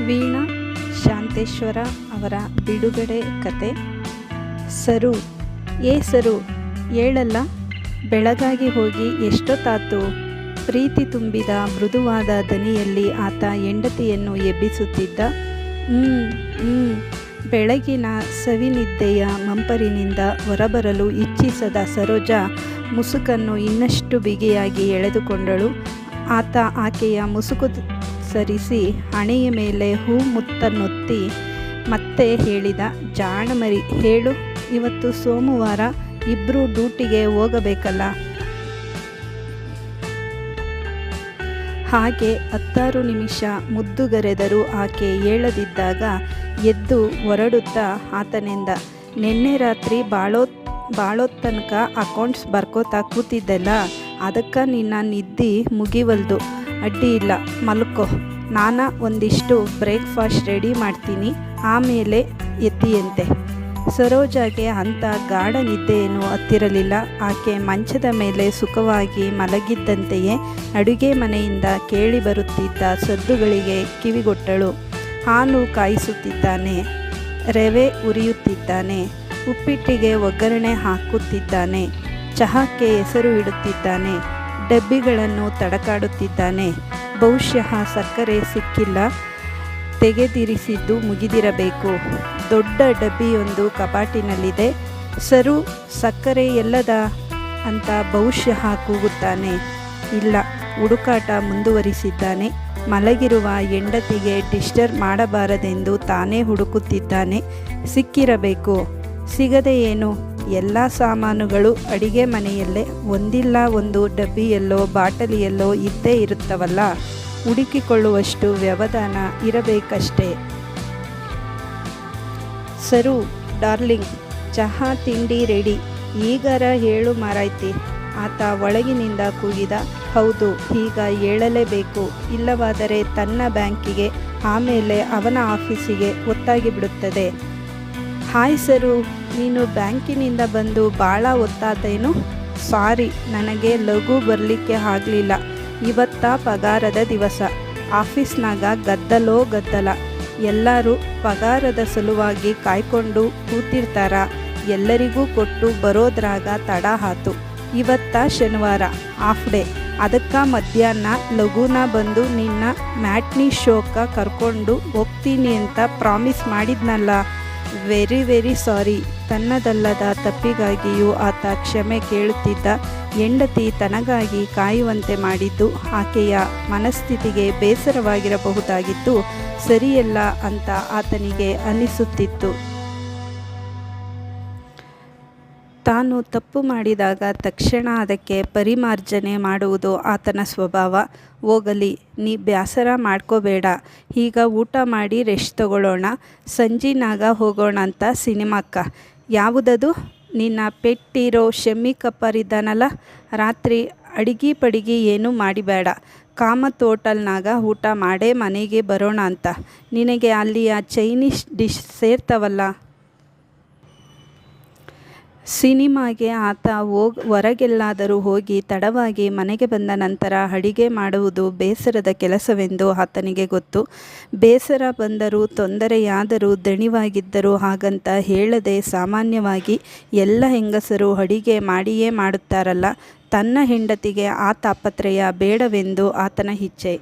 ವೀಣಾ ಶಾಂತೇಶ್ವರ ಅವರ ಬಿಡುಗಡೆ ಕತೆ. ಸರು, ಸರು ಏಳಲ್ಲ, ಬೆಳಗಾಗಿ ಹೋಗಿ ಎಷ್ಟೊತ್ತಾತು? ಪ್ರೀತಿ ತುಂಬಿದ ಮೃದುವಾದ ದನಿಯಲ್ಲಿ ಆತ ಹೆಂಡತಿಯನ್ನು ಎಬ್ಬಿಸುತ್ತಿದ್ದ. ಬೆಳಗಿನ ಸವಿನಿದ್ದೆಯ ಮಂಪರಿನಿಂದ ಹೊರಬರಲು ಇಚ್ಛಿಸದ ಸರೋಜಾ ಮುಸುಕನ್ನು ಇನ್ನಷ್ಟು ಬಿಗಿಯಾಗಿ ಎಳೆದುಕೊಂಡಳು. ಆತ ಆಕೆಯ ಮುಸುಕು ಸರಿಸಿ ಹಣೆಯ ಮೇಲೆ ಹೂ ಮುತ್ತನ್ನೊತ್ತಿ ಮತ್ತೆ ಹೇಳಿದ, ಜಾಣಮರಿ, ಹೇಳು, ಇವತ್ತು ಸೋಮವಾರ, ಇಬ್ಬರು ಡ್ಯೂಟಿಗೆ ಹೋಗಬೇಕಲ್ಲ. ಹಾಗೆ 10 ನಿಮಿಷ ಮುದ್ದುಗರೆದರೂ ಆಕೆ ಏಳದಿದ್ದಾಗ ಎದ್ದು ಹೊರಡುತ್ತಾ ಆತನೆಂದ, ನಿನ್ನೆ ರಾತ್ರಿ ಬಾಳೋತ್ತನಕ ಅಕೌಂಟ್ಸ್ ಬರ್ಕೋತಾ ಕೂತಿದ್ದೆಲ್ಲ, ಅದಕ್ಕೆ ನಿನ್ನ ನಿದ್ದೆ ಮುಗಿವಲ್ದು. ಅಡ್ಡಿ ಇಲ್ಲ, ಮಲ್ಕೋ. ನಾನು ಒಂದಿಷ್ಟು ಬ್ರೇಕ್ಫಾಸ್ಟ್ ರೆಡಿ ಮಾಡ್ತೀನಿ, ಆಮೇಲೆ ಎದ್ದಿಯಂತೆ. ಸರೋಜಾಗೆ ಅಂಥ ಗಾಢ ನಿದ್ದೆಯನ್ನು ಹತ್ತಿರಲಿಲ್ಲ. ಆಕೆ ಮಂಚದ ಮೇಲೆ ಸುಖವಾಗಿ ಮಲಗಿದ್ದಂತೆಯೇ ಅಡುಗೆ ಮನೆಯಿಂದ ಕೇಳಿ ಬರುತ್ತಿದ್ದ ಸದ್ದುಗಳಿಗೆ ಕಿವಿಗೊಟ್ಟಳು. ಹಾಲು ಕಾಯಿಸುತ್ತಿದ್ದಾನೆ, ರವೆ ಉರಿಯುತ್ತಿದ್ದಾನೆ, ಉಪ್ಪಿಟ್ಟಿಗೆ ಒಗ್ಗರಣೆ ಹಾಕುತ್ತಿದ್ದಾನೆ, ಚಹಾಕ್ಕೆ ಹೆಸರು ಇಡುತ್ತಿದ್ದಾನೆ, ಡಬ್ಬಿಗಳನ್ನು ತಡಕಾಡುತ್ತಿದ್ದಾನೆ. ಬಹುಶಃ ಸಕ್ಕರೆ ಸಿಕ್ಕಿಲ್ಲ, ತೆಗೆದಿರಿಸಿದ್ದು ಮುಗಿದಿರಬೇಕು. ದೊಡ್ಡ ಡಬ್ಬಿಯೊಂದು ಕಪಾಟಿನಲ್ಲಿದೆ. ಸರು, ಸಕ್ಕರೆ ಎಲ್ಲದ ಅಂತ ಬಹುಶಃ ಕೂಗುತ್ತಾನೆ. ಇಲ್ಲ, ಹುಡುಕಾಟ ಮುಂದುವರಿಸಿದ್ದಾನೆ. ಮಲಗಿರುವ ಹೆಂಡತಿಗೆ ಡಿಸ್ಟರ್ಬ್ ಮಾಡಬಾರದೆಂದು ತಾನೇ ಹುಡುಕುತ್ತಿದ್ದಾನೆ. ಸಿಕ್ಕಿರಬೇಕು. ಸಿಗದೆ ಏನು? ಎಲ್ಲ ಸಾಮಾನುಗಳು ಅಡಿಗೆ ಮನೆಯಲ್ಲೇ ಒಂದಿಲ್ಲ ಒಂದು ಡಬ್ಬಿಯಲ್ಲೋ ಬಾಟಲಿಯಲ್ಲೋ ಇದ್ದೇ ಇರುತ್ತವಲ್ಲ. ಹುಡುಕಿಕೊಳ್ಳುವಷ್ಟು ವ್ಯವಧಾನ ಇರಬೇಕಷ್ಟೇ. ಸರು ಡಾರ್ಲಿಂಗ್, ಚಹಾ ತಿಂಡಿ ರೆಡಿ, ಈಗಾರ ಹೇಳು ಮಾರಾಯ್ತಿ. ಆತ ಒಳಗಿನಿಂದ ಕೂಗಿದ. ಹೌದು, ಈಗ ಹೇಳಲೇಬೇಕು, ಇಲ್ಲವಾದರೆ ತನ್ನ ಬ್ಯಾಂಕಿಗೆ, ಆಮೇಲೆ ಅವನ ಆಫೀಸಿಗೆ ಹೊತ್ತಾಗಿ ಬಿಡುತ್ತದೆ. ಹಾಯ್ ಸರು, ನೀನು ಬ್ಯಾಂಕಿನಿಂದ ಬಂದು ಭಾಳ ಹೊತ್ತಾದೇನು? ಸಾರಿ, ನನಗೆ ಲಘು ಬರಲಿಕ್ಕೆ ಆಗಲಿಲ್ಲ. ಇವತ್ತ ಪಗಾರದ ದಿವಸ. ಆಫೀಸ್ನಾಗ ಗದ್ದಲ. ಎಲ್ಲರೂ ಪಗಾರದ ಸಲುವಾಗಿ ಕಾಯ್ಕೊಂಡು ಕೂತಿರ್ತಾರ. ಎಲ್ಲರಿಗೂ ಕೊಟ್ಟು ಬರೋದ್ರಾಗ ತಡ ಆತು. ಇವತ್ತ ಶನಿವಾರ, ಆಫ್ ಡೇ. ಅದಕ್ಕೆ ಮಧ್ಯಾಹ್ನ ಲಘುನ ಬಂದು ನಿನ್ನ ಮ್ಯಾಟ್ನಿ ಶೋಕ ಕರ್ಕೊಂಡು ಹೋಗ್ತೀನಿ ಅಂತ ಪ್ರಾಮಿಸ್ ಮಾಡಿದ್ನಲ್ಲ. Very sorry. ತನ್ನದಲ್ಲದ ತಪ್ಪಿಗಾಗಿಯೂ ಆತ ಕ್ಷಮೆ ಕೇಳುತ್ತಿದ್ದ. ಹೆಂಡತಿ ತನಗಾಗಿ ಕಾಯುವಂತೆ ಮಾಡಿದ್ದು ಆಕೆಯ ಮನಸ್ಥಿತಿಗೆ ಬೇಸರವಾಗಿರಬಹುದಾಗಿದ್ದು ಸರಿಯಲ್ಲ ಅಂತ ಆತನಿಗೆ ಅನಿಸುತ್ತಿತ್ತು. ತಾನು ತಪ್ಪು ಮಾಡಿದಾಗ ತಕ್ಷಣ ಅದಕ್ಕೆ ಪರಿಮಾರ್ಜನೆ ಮಾಡುವುದು ಆತನ ಸ್ವಭಾವ. ಹೋಗಲಿ, ನೀ ಬೇಸರ ಮಾಡ್ಕೋಬೇಡ. ಈಗ ಊಟ ಮಾಡಿ ರೆಸ್ಟ್ ತಗೊಳ್ಳೋಣ. ಸಂಜಿನಾಗ ಹೋಗೋಣ ಅಂತ ಸಿನಿಮಾಕ್ಕ. ಯಾವುದದು? ನಿನ್ನ ಪೆಟ್ಟಿರೋ ಶಮ್ಮಿ ಕಪ್ಪರಿದ್ದಾನಲ್ಲ, ರಾತ್ರಿ ಅಡಿಗೆ ಏನೂ ಮಾಡಿಬೇಡ. ಕಾಮತ್ ಹೋಟೆಲ್ನಾಗ ಊಟ ಮಾಡೇ ಮನೆಗೆ ಬರೋಣ ಅಂತ. ನಿನಗೆ ಅಲ್ಲಿಯ ಚೈನೀಸ್ ಡಿಶ್ ಸೇರ್ತಾವಲ್ಲ. ಸಿನಿಮಾಗೆ ಆತ ಹೊರಗೆಲ್ಲಾದರೂ ಹೋಗಿ ತಡವಾಗಿ ಮನೆಗೆ ಬಂದ ನಂತರ ಅಡಿಗೆ ಮಾಡುವುದು ಬೇಸರದ ಕೆಲಸವೆಂದು ಆತನಿಗೆ ಗೊತ್ತು. ಬೇಸರ ಬಂದರೂ ತೊಂದರೆಯಾದರೂ ದಣಿವಾಗಿದ್ದರೂ ಹಾಗಂತ ಹೇಳದೆ ಸಾಮಾನ್ಯವಾಗಿ ಎಲ್ಲ ಹೆಂಗಸರು ಅಡಿಗೆ ಮಾಡಿಯೇ ಮಾಡುತ್ತಾರಲ್ಲ. ತನ್ನ ಹೆಂಡತಿಗೆ ಆ ತಾಪತ್ರಯ ಬೇಡವೆಂದು ಆತನ ಇಚ್ಛೆ.